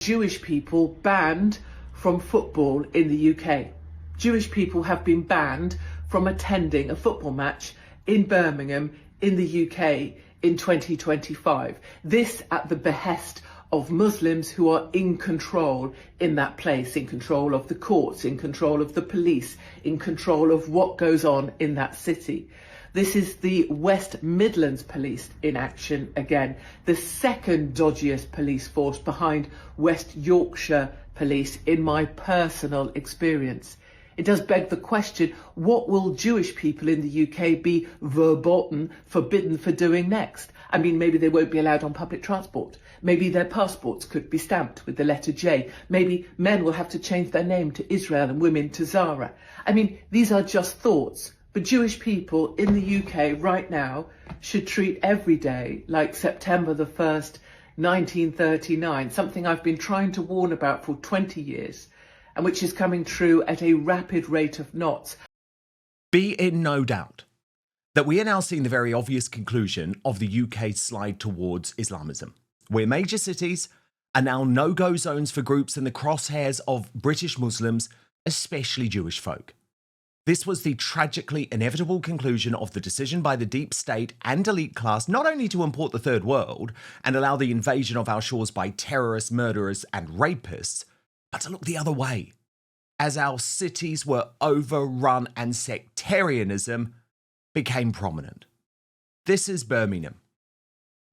Jewish people banned from football in the UK. Jewish people have been banned from attending a football match in Birmingham in the UK in 2025. This at the behest of Muslims who are in control in that place, in control of the courts, in control of the police, in control of what goes on in that city. This is the West Midlands Police in action again, the second dodgiest police force behind West Yorkshire Police in my personal experience. It does beg the question, what will Jewish people in the UK be verboten, forbidden for doing next? I mean, maybe they won't be allowed on public transport. Maybe their passports could be stamped with the letter J. Maybe men will have to change their name to Israel and women to Zara. I mean, these are just thoughts. But Jewish people in the UK right now should treat every day like September the 1st, 1939, something I've been trying to warn about for 20 years, and which is coming true at a rapid rate of knots. Be in no doubt that we are now seeing the very obvious conclusion of the UK's slide towards Islamism, where major cities are now no-go zones for groups in the crosshairs of British Muslims, especially Jewish folk. This was the tragically inevitable conclusion of the decision by the deep state and elite class not only to import the third world and allow the invasion of our shores by terrorists, murderers and rapists, but to look the other way, as our cities were overrun and sectarianism became prominent. This is Birmingham,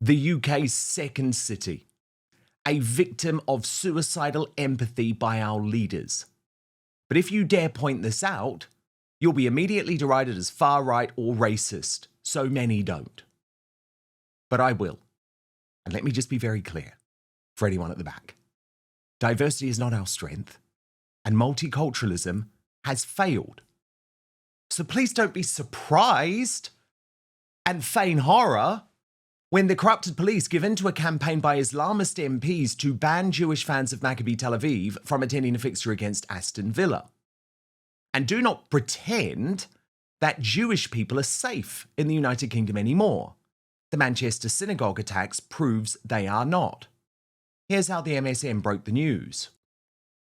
the UK's second city, a victim of suicidal empathy by our leaders. But if you dare point this out, you'll be immediately derided as far-right or racist. So many don't. But I will. And let me just be very clear for anyone at the back. Diversity is not our strength, and multiculturalism has failed. So please don't be surprised and feign horror when the corrupted police give in to a campaign by Islamist MPs to ban Jewish fans of Maccabi Tel Aviv from attending a fixture against Aston Villa. And do not pretend that Jewish people are safe in the United Kingdom anymore. The Manchester synagogue attacks proves they are not. Here's how the MSM broke the news.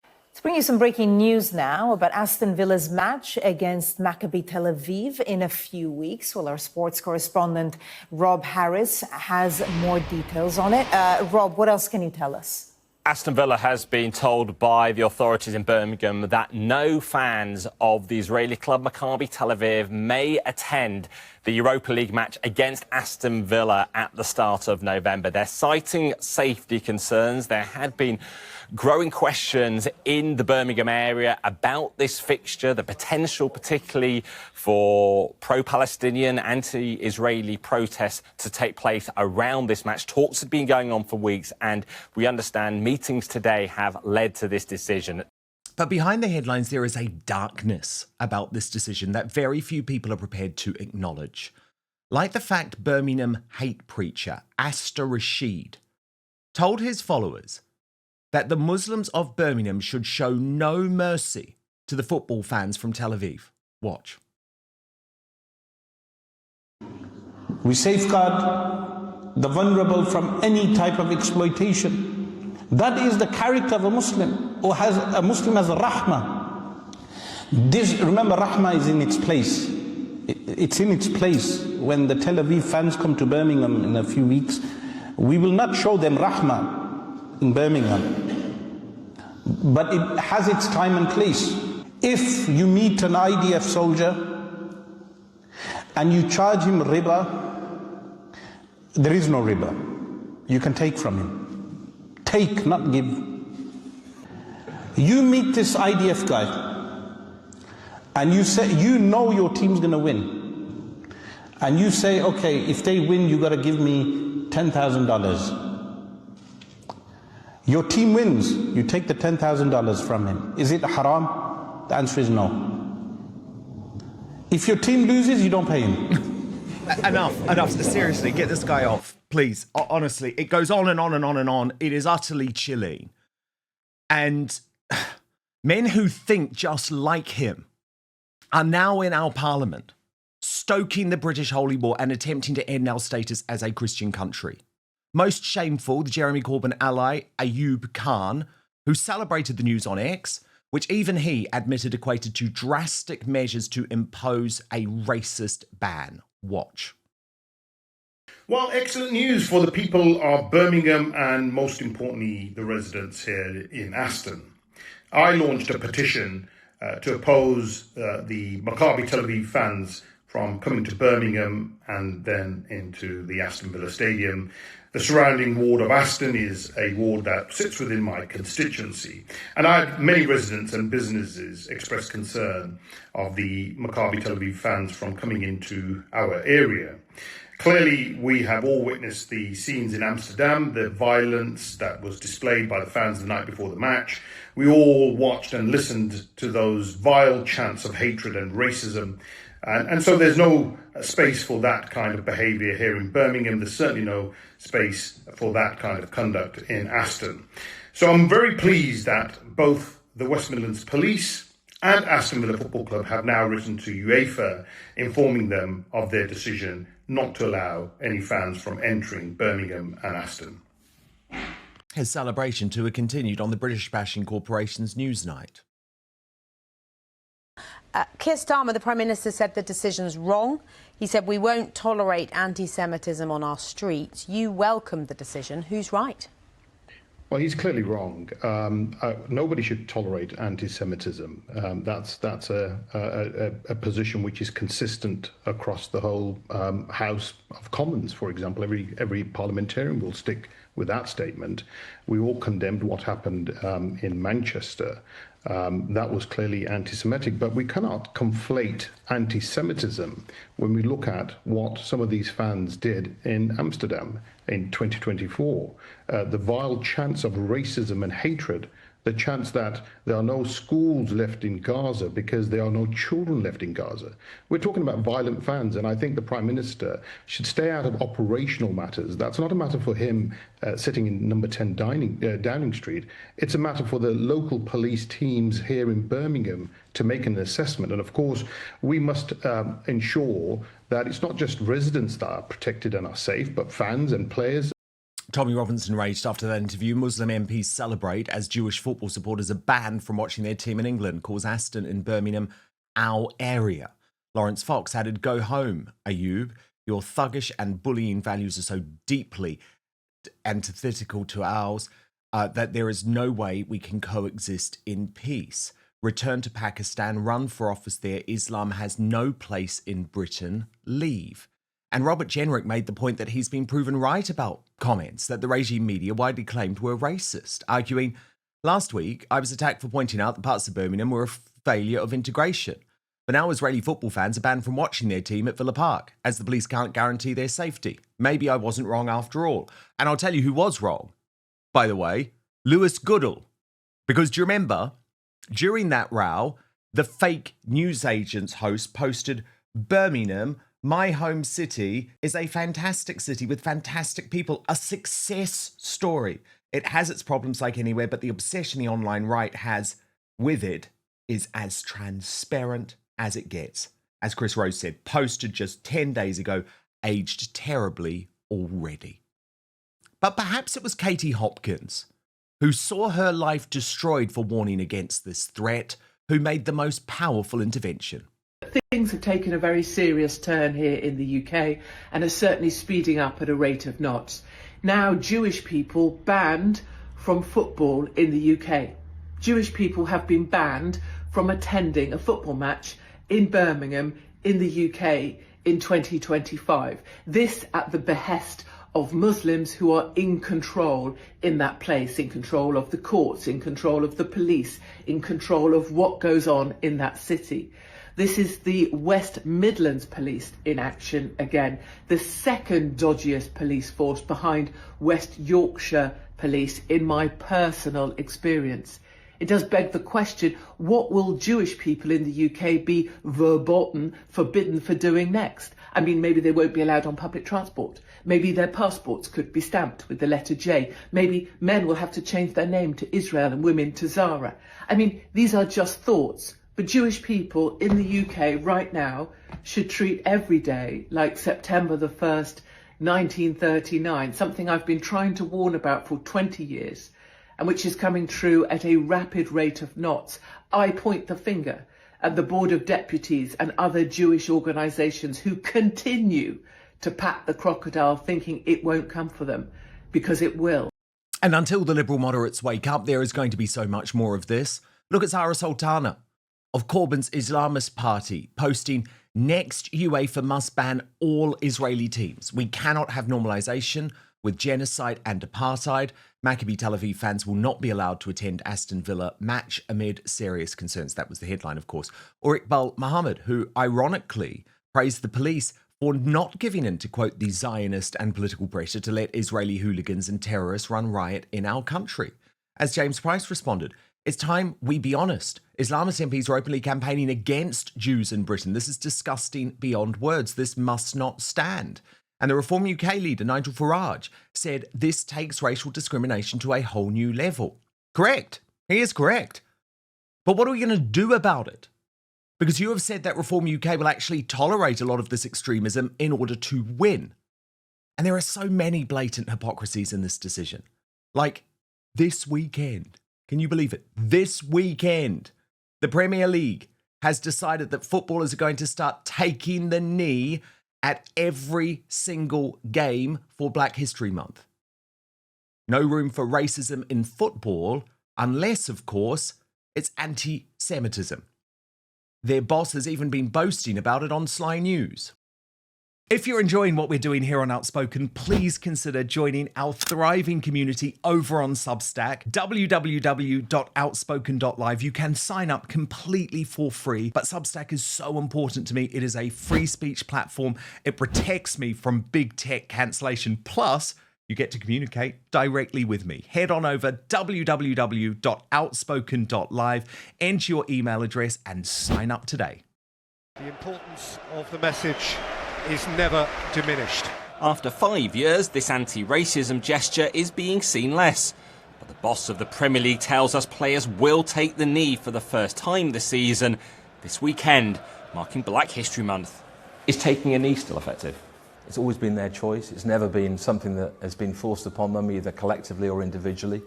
Let's bring you some breaking news now about Aston Villa's match against Maccabi Tel Aviv in a few weeks. Well, our sports correspondent Rob Harris has more details on it. Rob, what else can you tell us? Aston Villa has been told by the authorities in Birmingham that no fans of the Israeli club Maccabi Tel Aviv may attend the Europa League match against Aston Villa at the start of November. They're citing safety concerns. There had been growing questions in the Birmingham area about this fixture, the potential particularly for pro-Palestinian, anti-Israeli protests to take place around this match. Talks have been going on for weeks, and we understand meetings today have led to this decision. But behind the headlines, there is a darkness about this decision that very few people are prepared to acknowledge. Like the fact Birmingham hate preacher Asta Rashid told his followers that the Muslims of Birmingham should show no mercy to the football fans from Tel Aviv. Watch. We safeguard the vulnerable from any type of exploitation. That is the character of a Muslim, or has a Muslim as a rahmah. This, remember, rahmah is in its place. It's in its place. When the Tel Aviv fans come to Birmingham in a few weeks, we will not show them rahmah in Birmingham. But it has its time and place. If you meet an IDF soldier and you charge him riba, there is no riba. You can take from him. Take, not give. You meet this IDF guy and you say, you know your team's going to win. And you say, okay, if they win, you got to give me $10,000. Your team wins, you take the $10,000 from him. Is it haram? The answer is no. If your team loses, you don't pay him. Enough. Seriously, get this guy off, please. Honestly, it goes on and on and on and on. It is utterly chilling. And men who think just like him are now in our parliament, stoking the British holy war and attempting to end our status as a Christian country. Most shameful, the Jeremy Corbyn ally, Ayub Khan, who celebrated the news on X, which even he admitted equated to drastic measures to impose a racist ban. Watch. Well, excellent news for the people of Birmingham and, most importantly, the residents here in Aston. I launched a petition to oppose the Maccabi Tel Aviv fans from coming to Birmingham and then into the Aston Villa Stadium. The surrounding ward of Aston is a ward that sits within my constituency. And I had many residents and businesses express concern of the Maccabi Tel Aviv fans from coming into our area. Clearly, we have all witnessed the scenes in Amsterdam, the violence that was displayed by the fans the night before the match. We all watched and listened to those vile chants of hatred and racism. And so there's no space for that kind of behaviour here in Birmingham. There's certainly no space for that kind of conduct in Aston. So I'm very pleased that both the West Midlands Police and Aston Villa Football Club have now written to UEFA informing them of their decision not to allow any fans from entering Birmingham and Aston. His celebration tour continued on the British Bashing Corporation's Newsnight. Keir Starmer, the Prime Minister, said the decision's wrong. He said, we won't tolerate anti-Semitism on our streets. You welcomed the decision. Who's right? Well, he's clearly wrong. Nobody should tolerate anti-Semitism. That's a position which is consistent across the whole House of Commons, for example. Every parliamentarian will stick with that statement. We all condemned what happened in Manchester. That was clearly anti-Semitic, but we cannot conflate anti-Semitism when we look at what some of these fans did in Amsterdam in 2024. The vile chants of racism and hatred, the chants that there are no schools left in Gaza because there are no children left in Gaza. We're talking about violent fans, and I think the Prime Minister should stay out of operational matters. That's not a matter for him sitting in number 10 Downing Street. It's a matter for the local police teams here in Birmingham to make an assessment. And of course, we must ensure that it's not just residents that are protected and are safe, but fans and players. Tommy Robinson raged after that interview. Muslim MPs celebrate as Jewish football supporters are banned from watching their team in England, calls Aston in Birmingham our area. Lawrence Fox added, go home, Ayub. Your thuggish and bullying values are so deeply antithetical to ours that there is no way we can coexist in peace. Return to Pakistan, run for office there. Islam has no place in Britain. Leave. And Robert Jenrick made the point that he's been proven right about comments that the regime media widely claimed were racist, arguing, last week I was attacked for pointing out that parts of Birmingham were a failure of integration. But now Israeli football fans are banned from watching their team at Villa Park, as the police can't guarantee their safety. Maybe I wasn't wrong after all. And I'll tell you who was wrong, by the way, Lewis Goodall. Because do you remember, during that row, the fake newsagent's host posted, Birmingham, my home city, is a fantastic city with fantastic people, a success story. It has its problems like anywhere, but the obsession the online right has with it is as transparent as it gets. As Chris Rose said, posted just 10 days ago, aged terribly already. But perhaps it was Katie Hopkins, who saw her life destroyed for warning against this threat, who made the most powerful intervention. Things have taken a very serious turn here in the UK and are certainly speeding up at a rate of knots. Now, Jewish people banned from football in the UK. Jewish people have been banned from attending a football match in Birmingham in the UK in 2025. This at the behest of Muslims who are in control in that place, in control of the courts, in control of the police, in control of what goes on in that city. This is the West Midlands Police in action again, the second dodgiest police force behind West Yorkshire Police in my personal experience. It does beg the question, what will Jewish people in the UK be verboten, forbidden for doing next? I mean, maybe they won't be allowed on public transport. Maybe their passports could be stamped with the letter J. Maybe men will have to change their name to Israel and women to Zara. I mean, these are just thoughts. But Jewish people in the UK right now should treat every day like September the 1st, 1939, something I've been trying to warn about for 20 years, and which is coming true at a rapid rate of knots. I point the finger at the Board of Deputies and other Jewish organisations who continue to pat the crocodile thinking it won't come for them, because it will. And until the liberal moderates wake up, there is going to be so much more of this. Look at Zahra Sultana of Corbyn's Islamist party posting, "Next UEFA must ban all Israeli teams. We cannot have normalisation with genocide and apartheid. Maccabi Tel Aviv fans will not be allowed to attend Aston Villa match amid serious concerns." That was the headline, of course. Or Iqbal Muhammad, who ironically praised the police for not giving in to, quote, the Zionist and political pressure to let Israeli hooligans and terrorists run riot in our country. As James Price responded, "It's time we be honest. Islamist MPs are openly campaigning against Jews in Britain. This is disgusting beyond words. This must not stand." And the Reform UK leader, Nigel Farage, said this takes racial discrimination to a whole new level. Correct. He is correct. But what are we going to do about it? Because you have said that Reform UK will actually tolerate a lot of this extremism in order to win. And there are so many blatant hypocrisies in this decision. Like this weekend. Can you believe it? This weekend, the Premier League has decided that footballers are going to start taking the knee at every single game for Black History Month. No room for racism in football, unless, of course, it's anti-Semitism. Their boss has even been boasting about it on Sly News. If you're enjoying what we're doing here on Outspoken, please consider joining our thriving community over on Substack, www.outspoken.live. You can sign up completely for free, but Substack is so important to me. It is a free speech platform. It protects me from big tech cancellation. Plus, you get to communicate directly with me. Head on over www.outspoken.live, enter your email address and sign up today. The importance of the message is never diminished. After 5 years, this anti-racism gesture is being seen less. But the boss of the Premier League tells us players will take the knee for the first time this season, this weekend, marking Black History Month. Is taking a knee still effective? It's always been their choice. It's never been something that has been forced upon them, either collectively or individually.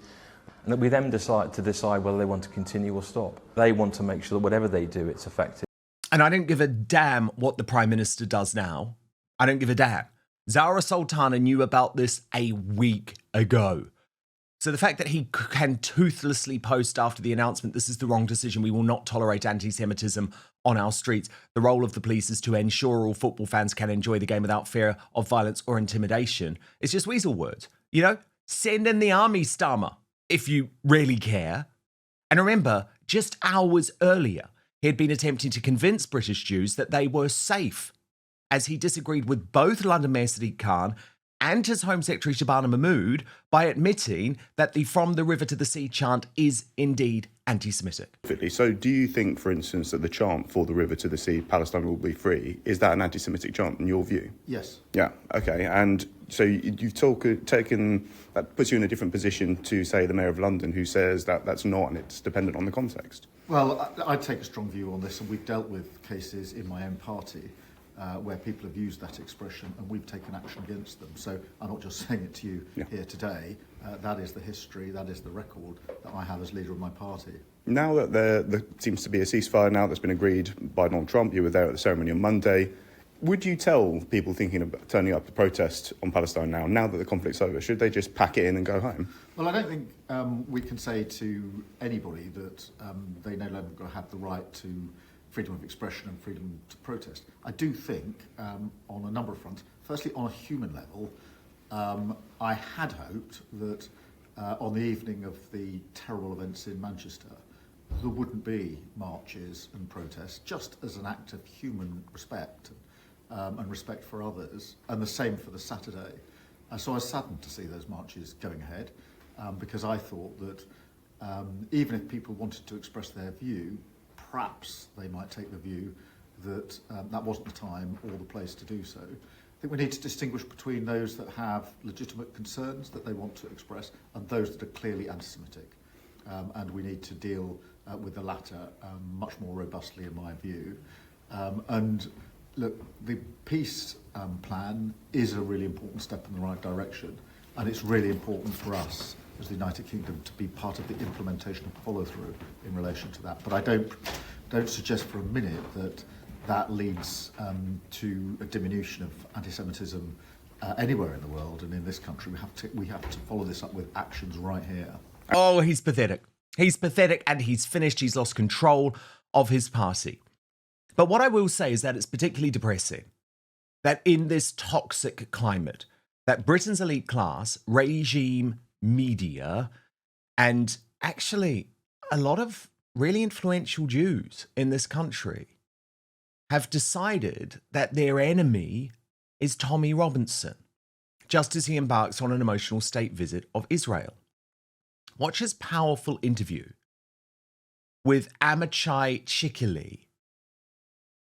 And that we then decide whether they want to continue or stop. They want to make sure that whatever they do, it's effective. And I don't give a damn what the Prime Minister does now. I don't give a damn. Zahra Sultana knew about this a week ago. So the fact that he can toothlessly post after the announcement, this is the wrong decision, we will not tolerate anti-Semitism on our streets. The role of the police is to ensure all football fans can enjoy the game without fear of violence or intimidation. It's just weasel words. You know, send in the army, Starmer, if you really care. And remember, just hours earlier, he had been attempting to convince British Jews that they were safe, as he disagreed with both London Mayor Sadiq Khan and his Home Secretary Shabana Mahmood by admitting that the From the River to the Sea chant is indeed anti-Semitic. So do you think, for instance, that the chant For the River to the Sea, Palestine will be free, is that an anti-Semitic chant in your view? Yes. Yeah, okay. And so you've taken, that puts you in a different position to, say, the Mayor of London, who says that that's not, and it's dependent on the context. Well, I take a strong view on this, and we've dealt with cases in my own party where people have used that expression and we've taken action against them. So I'm not just saying it to you here today. That is the history, that is the record that I have as leader of my party. Now that there seems to be a ceasefire now that's been agreed by Donald Trump, you were there at the ceremony on Monday, would you tell people thinking of turning up to protest on Palestine now that the conflict's over, should they just pack it in and go home? Well, I don't think we can say to anybody that they no longer have the right to freedom of expression and freedom to protest. I do think, on a number of fronts, firstly, on a human level, I had hoped that on the evening of the terrible events in Manchester, there wouldn't be marches and protests, just as an act of human respect and respect for others, and the same for the Saturday. So I was saddened to see those marches going ahead, because I thought that even if people wanted to express their view, perhaps they might take the view that that wasn't the time or the place to do so. I think we need to distinguish between those that have legitimate concerns that they want to express and those that are clearly anti-Semitic. And we need to deal with the latter much more robustly, in my view. And Look, the peace plan is a really important step in the right direction, and it's really important for us as the United Kingdom to be part of the implementation and follow-through in relation to that. But I don't suggest for a minute that leads to a diminution of anti-Semitism anywhere in the world, and in this country we have to follow this up with actions right here. Oh, he's pathetic. He's pathetic, and he's finished. He's lost control of his party. But what I will say is that it's particularly depressing that in this toxic climate, that Britain's elite class, regime, media, and actually a lot of really influential Jews in this country have decided that their enemy is Tommy Robinson, just as he embarks on an emotional state visit of Israel. Watch his powerful interview with Amichai Chikili,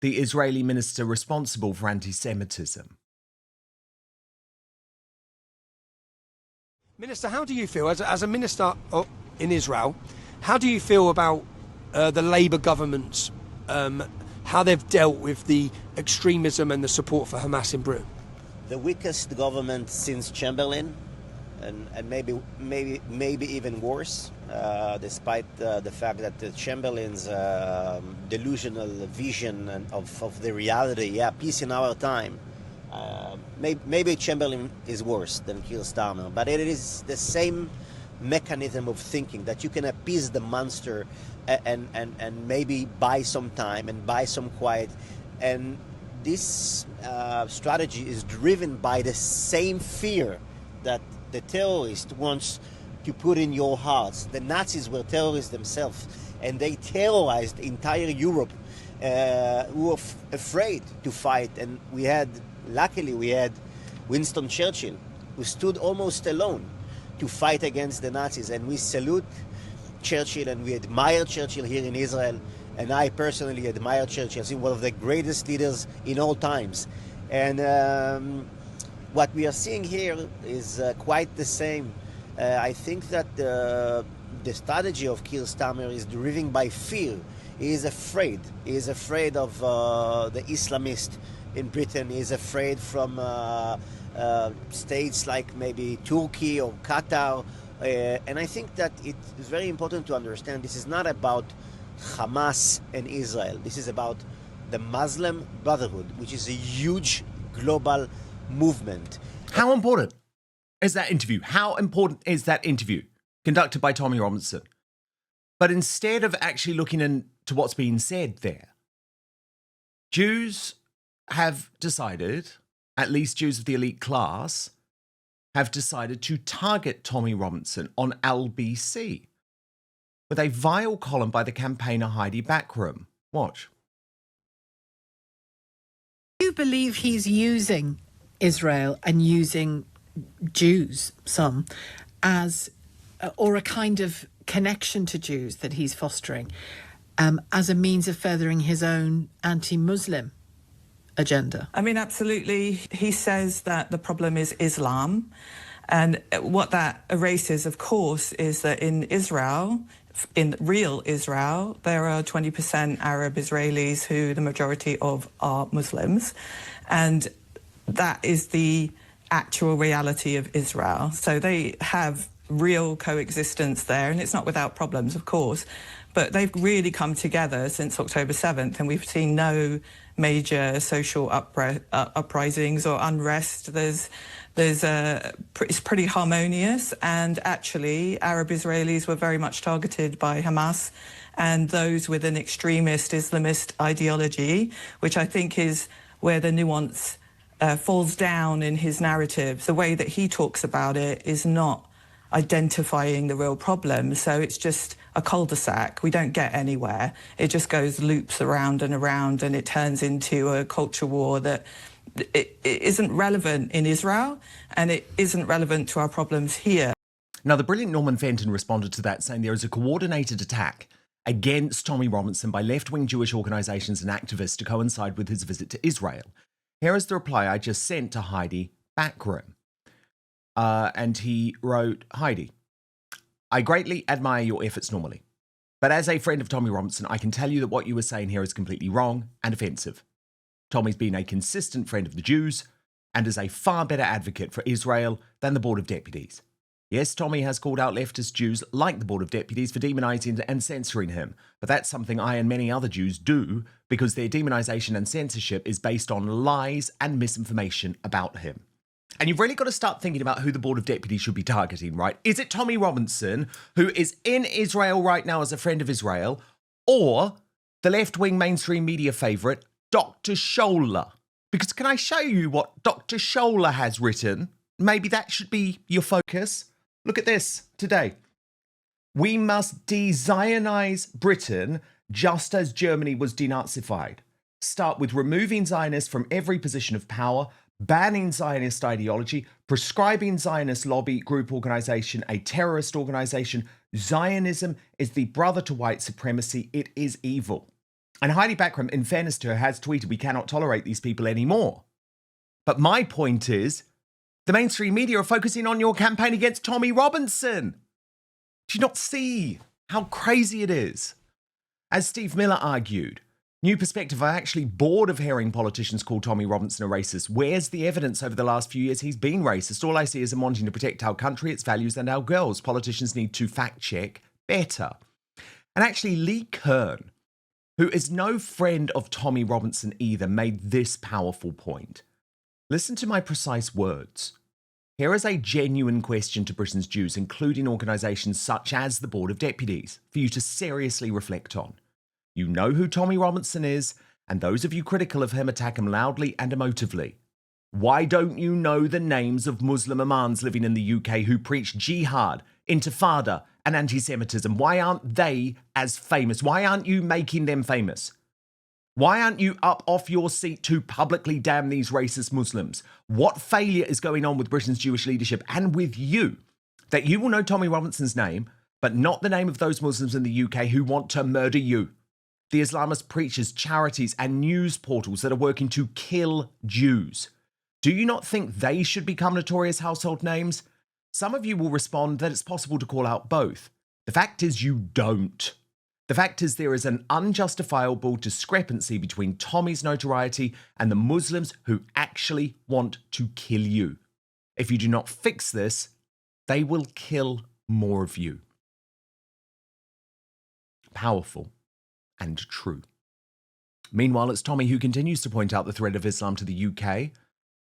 the Israeli minister responsible for anti-Semitism. Minister, how do you feel, as a minister in Israel, how do you feel about the Labour government's, how they've dealt with the extremism and the support for Hamas in Britain? The weakest government since Chamberlain, and maybe even worse, despite the fact that the Chamberlain's delusional vision of the reality, peace in our time. Maybe Chamberlain is worse than Keir Starmer, but it is the same mechanism of thinking that you can appease the monster and maybe buy some time and buy some quiet. And this strategy is driven by the same fear that the terrorist wants to put in your hearts. The Nazis were terrorists themselves, and they terrorized entire Europe, who were afraid to fight. And luckily we had Winston Churchill, who stood almost alone to fight against the Nazis. And we salute Churchill, and we admire Churchill here in Israel. And I personally admire Churchill. He's one of the greatest leaders in all times. And what we are seeing here is quite the same. I think that the strategy of Keir Starmer is driven by fear. He is afraid. He is afraid of the Islamists in Britain. He is afraid from states like maybe Turkey or Qatar. And I think that it is very important to understand this is not about Hamas and Israel. This is about the Muslim Brotherhood, which is a huge global movement. How important is that interview? How important is that interview conducted by Tommy Robinson? But instead of actually looking into what's being said there, Jews have decided, at least Jews of the elite class, have decided to target Tommy Robinson on LBC with a vile column by the campaigner Heidi Backroom. Watch. Do you believe he's using Israel and using Jews, some, or a kind of connection to Jews that he's fostering as a means of furthering his own anti-Muslim agenda? I mean, absolutely. He says that the problem is Islam. And what that erases, of course, is that in Israel, in real Israel, there are 20% Arab Israelis who the majority of are Muslims. And that is the actual reality of Israel. So they have real coexistence there, and it's not without problems, of course. But they've really come together since October 7th, and we've seen no major social uprisings or unrest. It's pretty harmonious, and actually Arab Israelis were very much targeted by Hamas and those with an extremist Islamist ideology, which I think is where the nuance falls down in his narrative. The way that he talks about it is not identifying the real problem, so it's just a cul-de-sac. We don't get anywhere. It just goes loops around, and it turns into a culture war that it isn't relevant in Israel, and it isn't relevant to our problems here. Now, the brilliant Norman Fenton responded to that, saying there is a coordinated attack against Tommy Robinson by left-wing Jewish organisations and activists to coincide with his visit to Israel. Here is the reply I just sent to Heidi Backroom. And he wrote, Heidi, I greatly admire your efforts normally, but as a friend of Tommy Robinson, I can tell you that what you were saying here is completely wrong and offensive. Tommy's been a consistent friend of the Jews and is a far better advocate for Israel than the Board of Deputies. Yes, Tommy has called out leftist Jews like the Board of Deputies for demonising and censoring him, but that's something I and many other Jews do because their demonisation and censorship is based on lies and misinformation about him. And you've really got to start thinking about who the Board of Deputies should be targeting, right? Is it Tommy Robinson, who is in Israel right now as a friend of Israel, or the left-wing mainstream media favourite, Dr. Scholler? Because can I show you what Dr. Scholler has written? Maybe that should be your focus. Look at this today. We must de-Zionize Britain just as Germany was denazified. Start with removing Zionists from every position of power, banning Zionist ideology, prescribing Zionist lobby group organization a terrorist organization. Zionism is the brother to white supremacy. It is evil. And Heidi Backram, in fairness to her, has tweeted we cannot tolerate these people anymore. But my point is, the mainstream media are focusing on your campaign against Tommy Robinson. Do you not see how crazy it is? As Steve Miller argued, New Perspective are actually bored of hearing politicians call Tommy Robinson a racist. Where's the evidence over the last few years he's been racist? All I see is him wanting to protect our country, its values, and our girls. Politicians need to fact-check better. And actually, Lee Kern, who is no friend of Tommy Robinson either, made this powerful point. Listen to my precise words. Here is a genuine question to Britain's Jews, including organisations such as the Board of Deputies, for you to seriously reflect on. You know who Tommy Robinson is, and those of you critical of him attack him loudly and emotively. Why don't you know the names of Muslim imams living in the UK who preach jihad, intifada, and anti-Semitism? Why aren't they as famous? Why aren't you making them famous? Why aren't you up off your seat to publicly damn these racist Muslims? What failure is going on with Britain's Jewish leadership and with you that you will know Tommy Robinson's name, but not the name of those Muslims in the UK who want to murder you? The Islamist preachers, charities, and news portals that are working to kill Jews. Do you not think they should become notorious household names? Some of you will respond that it's possible to call out both. The fact is you don't. The fact is there is an unjustifiable discrepancy between Tommy's notoriety and the Muslims who actually want to kill you. If you do not fix this, they will kill more of you. Powerful and true. Meanwhile, it's Tommy who continues to point out the threat of Islam to the UK,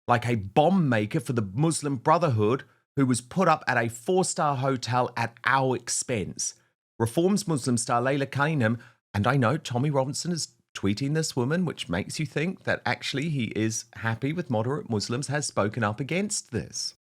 like a bomb maker for the Muslim Brotherhood who was put up at a 4-star hotel at our expense. Reforms Muslim star Layla Cunningham, and I know Tommy Robinson is tweeting this woman, which makes you think that actually he is happy with moderate Muslims, has spoken up against this.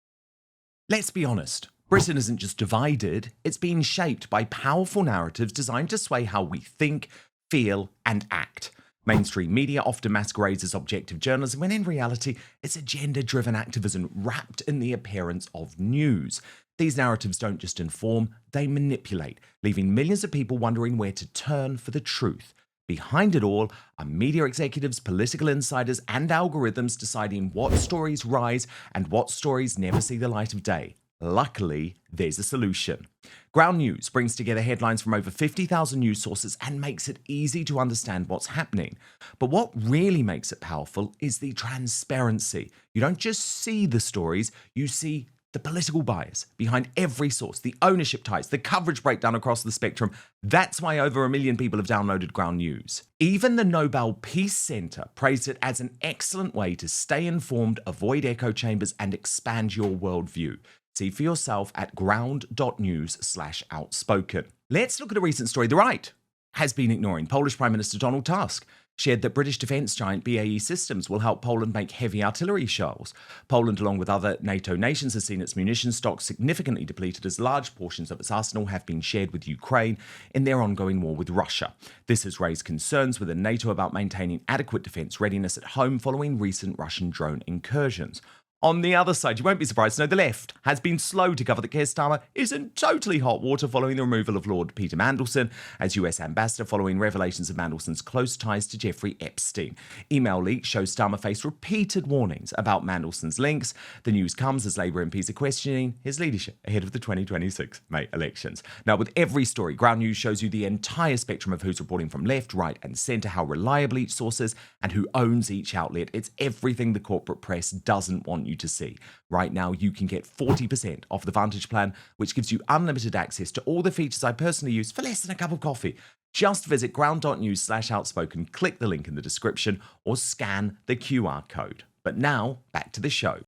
Let's be honest, Britain isn't just divided, it's being shaped by powerful narratives designed to sway how we think, feel, and act. Mainstream media often masquerades as objective journalism when in reality it's agenda-driven activism wrapped in the appearance of news. These narratives don't just inform, they manipulate, leaving millions of people wondering where to turn for the truth. Behind it all are media executives, political insiders, and algorithms deciding what stories rise and what stories never see the light of day. Luckily, there's a solution. Ground News brings together headlines from over 50,000 news sources and makes it easy to understand what's happening. But what really makes it powerful is the transparency. You don't just see the stories, you see the political bias behind every source, the ownership ties, the coverage breakdown across the spectrum. That's why over 1 million people have downloaded Ground News. Even the Nobel Peace Center praised it as an excellent way to stay informed, avoid echo chambers, and expand your worldview. See for yourself at ground.news/outspoken. Let's look at a recent story the right has been ignoring. Polish Prime Minister Donald Tusk shared that British defence giant BAE Systems will help Poland make heavy artillery shells. Poland, along with other NATO nations, has seen its munitions stock significantly depleted as large portions of its arsenal have been shared with Ukraine in their ongoing war with Russia. This has raised concerns within NATO about maintaining adequate defence readiness at home following recent Russian drone incursions. On the other side, you won't be surprised to know the left has been slow to cover that Keir Starmer is in totally hot water following the removal of Lord Peter Mandelson as US ambassador following revelations of Mandelson's close ties to Jeffrey Epstein. Email leaks show Starmer faced repeated warnings about Mandelson's links. The news comes as Labour MPs are questioning his leadership ahead of the 2026 May elections. Now, with every story, Ground News shows you the entire spectrum of who's reporting from left, right and centre, how reliable each source is and who owns each outlet. It's everything the corporate press doesn't want you to see. Right now, you can get 40% off the Vantage plan, which gives you unlimited access to all the features I personally use for less than a cup of coffee. Just visit ground.news/outspoken, click the link in the description, or scan the QR code. But now, back to the show.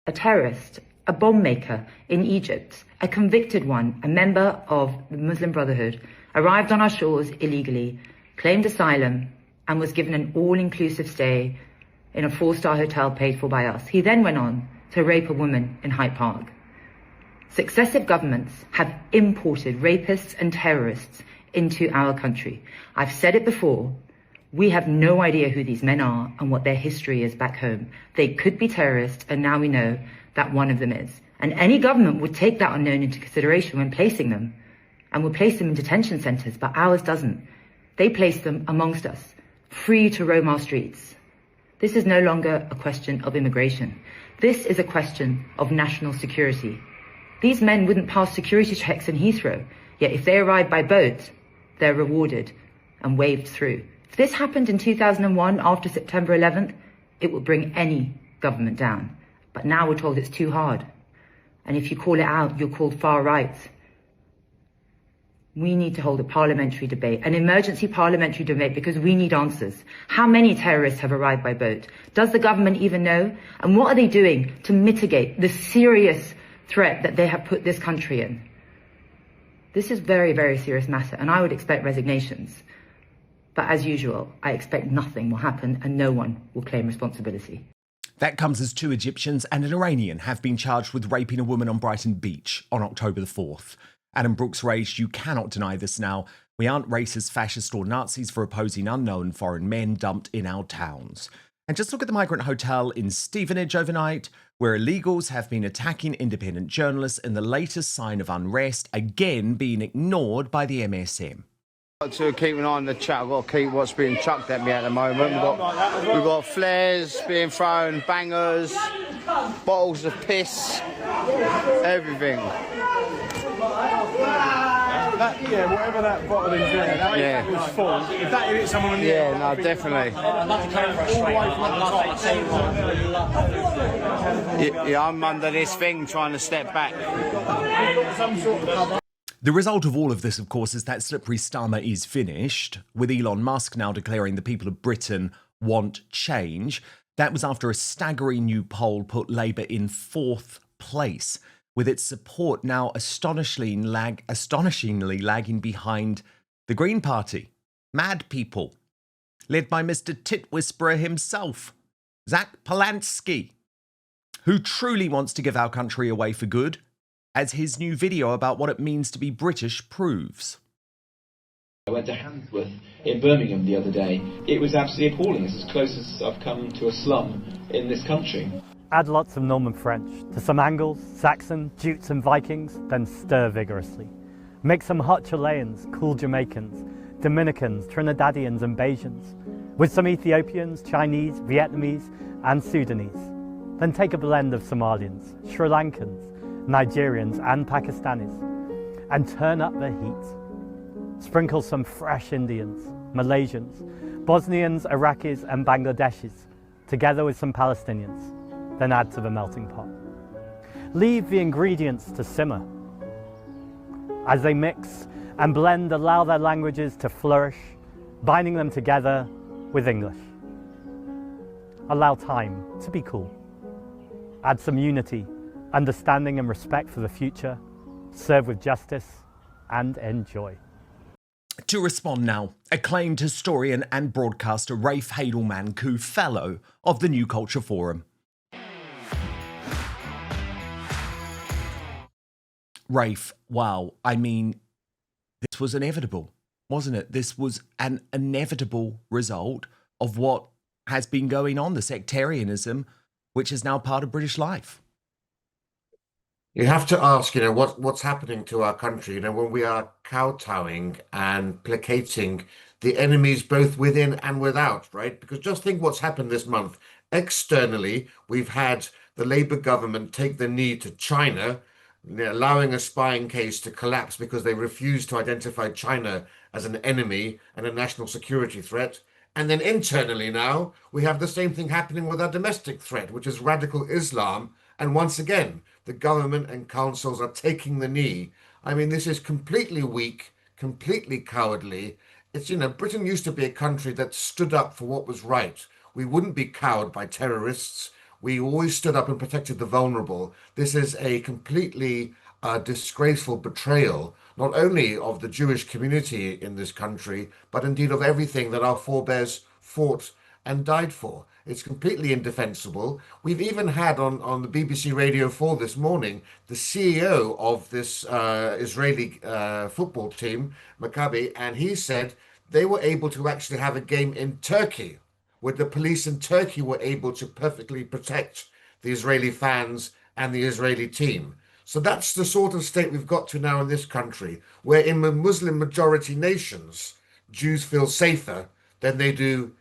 A terrorist, a bomb maker in Egypt, a convicted one, a member of the Muslim Brotherhood, arrived on our shores illegally, claimed asylum, and was given an all-inclusive stay in a 4-star hotel paid for by us. He then went on to rape a woman in Hyde Park. Successive governments have imported rapists and terrorists into our country. I've said it before, we have no idea who these men are and what their history is back home. They could be terrorists, and now we know that one of them is. And any government would take that unknown into consideration when placing them, and would place them in detention centres, but ours doesn't. They place them amongst us, free to roam our streets. This is no longer a question of immigration. This is a question of national security. These men wouldn't pass security checks in Heathrow, yet if they arrive by boat, they're rewarded and waved through. If this happened in 2001 after September 11th, it would bring any government down. But now we're told it's too hard. And if you call it out, you're called far right. We need to hold a parliamentary debate, an emergency parliamentary debate, because we need answers. How many terrorists have arrived by boat? Does the government even know? And what are they doing to mitigate the serious threat that they have put this country in? This is very, very serious matter, and I would expect resignations. But as usual, I expect nothing will happen and no one will claim responsibility. That comes as 2 Egyptians and an Iranian have been charged with raping a woman on Brighton Beach on October the 4th. Adam Brooks raged, "You cannot deny this now. We aren't racist, fascist or Nazis for opposing unknown foreign men dumped in our towns." And just look at the migrant hotel in Stevenage overnight, where illegals have been attacking independent journalists in the latest sign of unrest, again being ignored by the MSM. To keep an eye on the chat, I've got to keep what's being chucked at me at the moment. We've got flares being thrown, bangers, bottles of piss, everything. Whatever that bottle is there, that was full. If that hit someone in the head, no, definitely. Yeah, I'm under this thing trying to step back. The result of all of this, of course, is that Slippery Starmer is finished, with Elon Musk now declaring the people of Britain want change. That was after a staggering new poll put Labour in 4th place, with its support now astonishingly lagging behind the Green Party. Mad People, led by Mr. Tit Whisperer himself, Zach Polanski, who truly wants to give our country away for good, as his new video about what it means to be British proves. I went to Handsworth in Birmingham the other day. It was absolutely appalling. It's as close as I've come to a slum in this country. Add lots of Norman French to some Angles, Saxon, Jutes and Vikings, then stir vigorously. Mix some hot Chileans, cool Jamaicans, Dominicans, Trinidadians and Bajans, with some Ethiopians, Chinese, Vietnamese and Sudanese. Then take a blend of Somalians, Sri Lankans, Nigerians and Pakistanis, and turn up the heat. Sprinkle some fresh Indians, Malaysians, Bosnians, Iraqis and Bangladeshis, together with some Palestinians, then add to the melting pot. Leave the ingredients to simmer. As they mix and blend, allow their languages to flourish, binding them together with English. Allow time to be cool. Add some unity, understanding and respect for the future, serve with justice and enjoy. To respond now, acclaimed historian and broadcaster Rafe Haydel Mankoo, fellow of the New Culture Forum. Rafe, wow, I mean, this was inevitable, wasn't it? This was an inevitable result of what has been going on, the sectarianism which is now part of British life. You have to ask, what's happening to our country, when we are kowtowing and placating the enemies both within and without, right? Because just think what's happened this month. Externally, we've had the Labour government take the knee to China, allowing a spying case to collapse because they refused to identify China as an enemy and a national security threat. And then internally now, we have the same thing happening with our domestic threat, which is radical Islam. And once again, the government and councils are taking the knee. I mean, this is completely weak, completely cowardly. It's, Britain used to be a country that stood up for what was right. We wouldn't be cowed by terrorists. We always stood up and protected the vulnerable. This is a completely disgraceful betrayal, not only of the Jewish community in this country, but indeed of everything that our forebears fought and died for. It's completely indefensible. We've even had on the BBC Radio 4 this morning, the CEO of this Israeli football team, Maccabi, and he said they were able to actually have a game in Turkey, where the police in Turkey were able to perfectly protect the Israeli fans and the Israeli team. So that's the sort of state we've got to now in this country, where in the Muslim majority nations, Jews feel safer than they do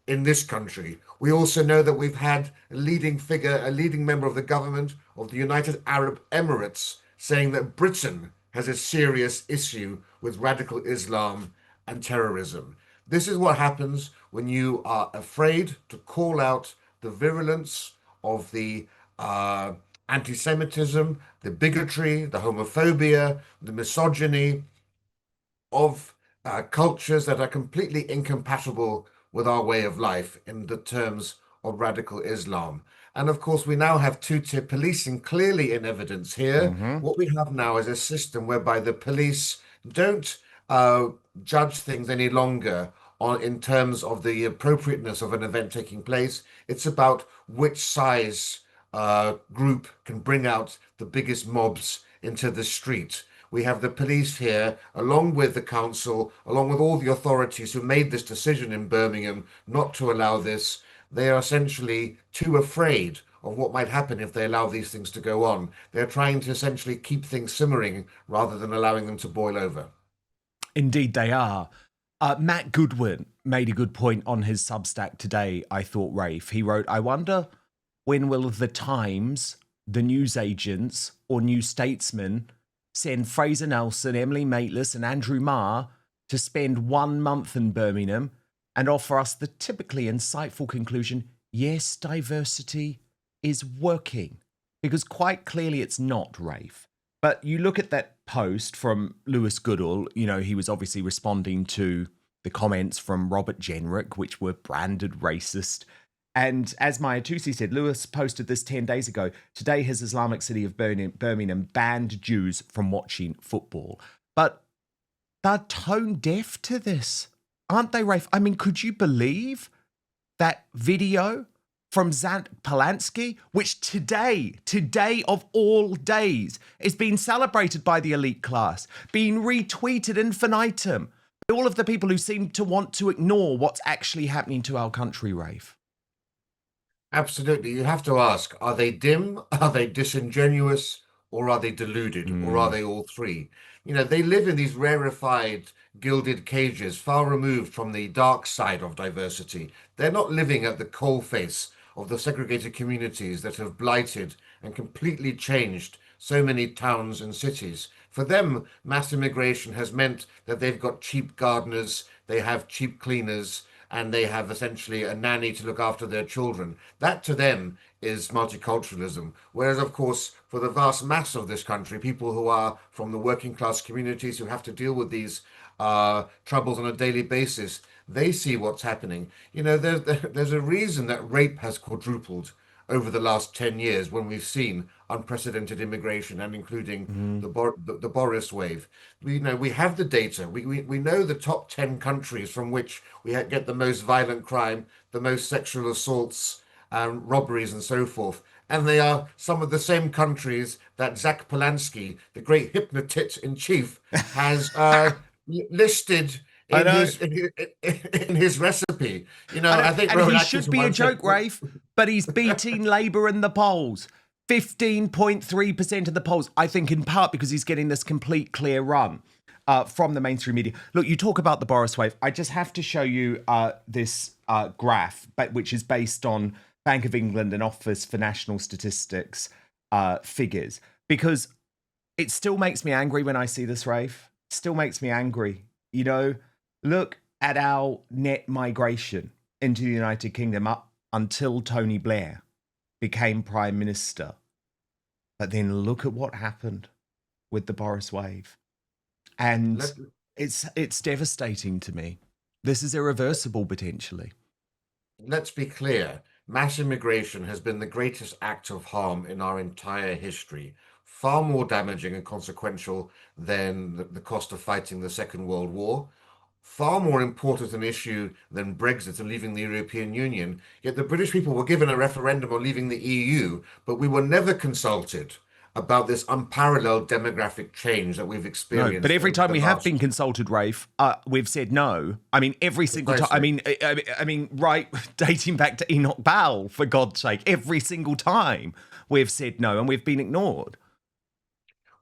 in this country. We also know that we've had a leading figure, a leading member of the government of the United Arab Emirates, saying that Britain has a serious issue with radical Islam and terrorism. This is what happens when you are afraid to call out the virulence of the anti-Semitism, the bigotry, the homophobia, the misogyny of cultures that are completely incompatible with our way of life in the terms of radical Islam. And of course, we now have two-tier policing clearly in evidence here. What we have now is a system whereby the police don't judge things any longer in terms of the appropriateness of an event taking place. It's about which size group can bring out the biggest mobs into the street. We have the police here, along with the council, along with all the authorities who made this decision in Birmingham not to allow this. They are essentially too afraid of what might happen if they allow these things to go on. They're trying to essentially keep things simmering rather than allowing them to boil over. Indeed, they are. Matt Goodwin made a good point on his Substack today, I thought, Rafe. He wrote, I wonder when will the Times, the newsagents, or New Statesman send Fraser Nelson, Emily Maitlis and Andrew Marr to spend 1 month in Birmingham and offer us the typically insightful conclusion, yes, diversity is working. Because quite clearly it's not, Rafe. But you look at that post from Lewis Goodall, he was obviously responding to the comments from Robert Jenrick, which were branded racist. And as Maya Tusi said, Lewis posted this 10 days ago. Today, his Islamic city of Birmingham banned Jews from watching football. But they're tone deaf to this, aren't they, Rafe? I mean, could you believe that video from Zant Polanski, which today of all days, is being celebrated by the elite class, being retweeted infinitum by all of the people who seem to want to ignore what's actually happening to our country, Rafe? Absolutely. You have to ask, are they dim, are they disingenuous, or are they deluded, or are they all three? They live in these rarefied, gilded cages, far removed from the dark side of diversity. They're not living at the coalface of the segregated communities that have blighted and completely changed so many towns and cities. For them, mass immigration has meant that they've got cheap gardeners, they have cheap cleaners, and they have essentially a nanny to look after their children. That to them is multiculturalism. Whereas, of course, for the vast mass of this country, people who are from the working class communities who have to deal with these troubles on a daily basis, they see what's happening. There's a reason that rape has quadrupled over the last 10 years when we've seen unprecedented immigration and including the Boris wave. We have the data. We know the top 10 countries from which we get the most violent crime, the most sexual assaults, robberies and so forth. And they are some of the same countries that Zach Polanski, the great hypnotist in chief, has listed in his recipe. You know, I think and he should be a joke, Rafe, but he's beating Labour in the polls. 15.3% of the polls, I think in part because he's getting this complete clear run from the mainstream media. Look, you talk about the Boris wave. I just have to show you this graph, which is based on Bank of England and Office for National Statistics figures, because it still makes me angry when I see this, Rafe. It still makes me angry. You know, look at our net migration into the United Kingdom up until Tony Blair became Prime Minister. But then look at what happened with the Boris wave. And it's devastating to me. This is irreversible, potentially. Let's be clear. Mass immigration has been the greatest act of harm in our entire history. Far more damaging and consequential than the cost of fighting the Second World War. Far more important an issue than Brexit and leaving the European Union. Yet the British people were given a referendum on leaving the EU, but we were never consulted about this unparalleled demographic change that we've experienced. No, but every time we have been consulted, Rafe, we've said no. I mean, every single time. I mean, right, dating back to Enoch Bowell, for God's sake, every single time we've said no, and we've been ignored.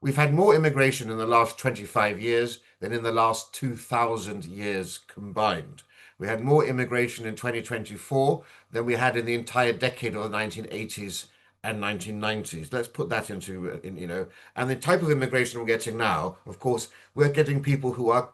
We've had more immigration in the last 25 years than in the last 2,000 years combined. We had more immigration in 2024 than we had in the entire decade of the 1980s and 1990s. Let's put that into, you know, and the type of immigration we're getting now, of course, we're getting people who are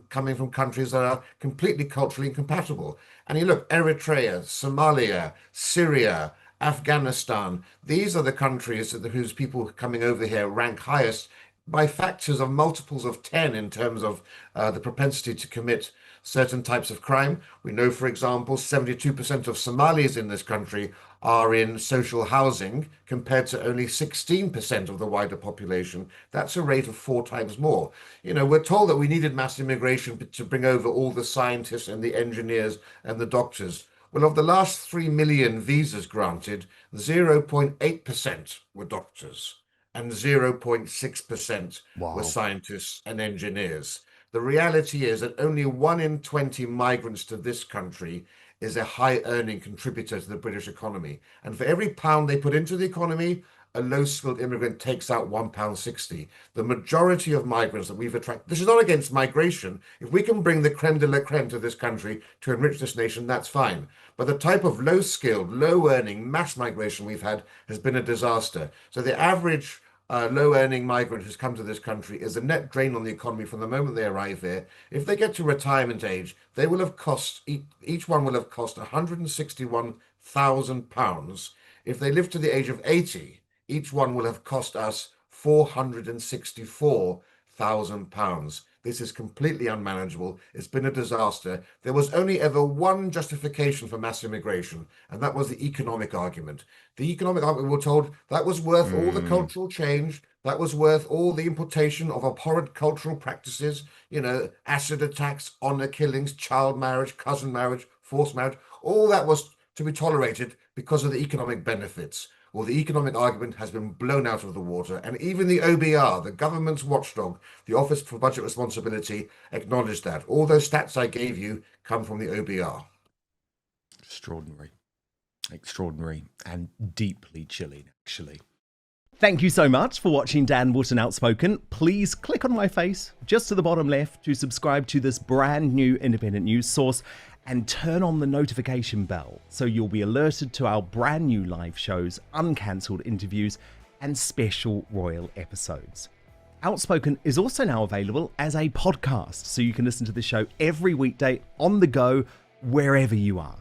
coming from countries that are completely culturally incompatible. And you look, Eritrea, Somalia, Syria, Afghanistan, these are the countries whose people coming over here rank highest by factors of multiples of 10 in terms of the propensity to commit certain types of crime. We know, for example, 72% of Somalis in this country are in social housing compared to only 16% of the wider population. That's a rate of 4 times more. You know, we're told that we needed mass immigration to bring over all the scientists and the engineers and the doctors. Well, of the last 3 million visas granted, 0.8% were doctors and 0.6% were scientists and engineers. The reality is that only 1 in 20 migrants to this country is a high-earning contributor to the British economy. And for every pound they put into the economy, a low-skilled immigrant takes out £1.60. The majority of migrants that we've attracted, this is not against migration. If we can bring the creme de la creme to this country to enrich this nation, that's fine. But the type of low-skilled, low-earning mass migration we've had has been a disaster. So the average low-earning migrant who's come to this country is a net drain on the economy from the moment they arrive here. If they get to retirement age, they will have cost, each one will have cost £161,000. If they live to the age of 80, each one will have cost us £464,000. This is completely unmanageable. It's been a disaster. There was only ever one justification for mass immigration, and that was the economic argument. The economic argument, we were told, that was worth all the cultural change, that was worth all the importation of abhorrent cultural practices, you know, acid attacks, honor killings, child marriage, cousin marriage, forced marriage. All that was to be tolerated because of the economic benefits. Well, the economic argument has been blown out of the water, and even the OBR, the government's watchdog, the Office for Budget Responsibility, acknowledged that. All those stats I gave you come from the OBR. Extraordinary and deeply chilling, actually. Thank you so much for watching Dan Wootton Outspoken. Please click on my face just to the bottom left to subscribe to this brand new independent news source and turn on the notification bell so you'll be alerted to our brand new live shows, uncancelled interviews, and special royal episodes. Outspoken is also now available as a podcast, so you can listen to the show every weekday on the go, wherever you are.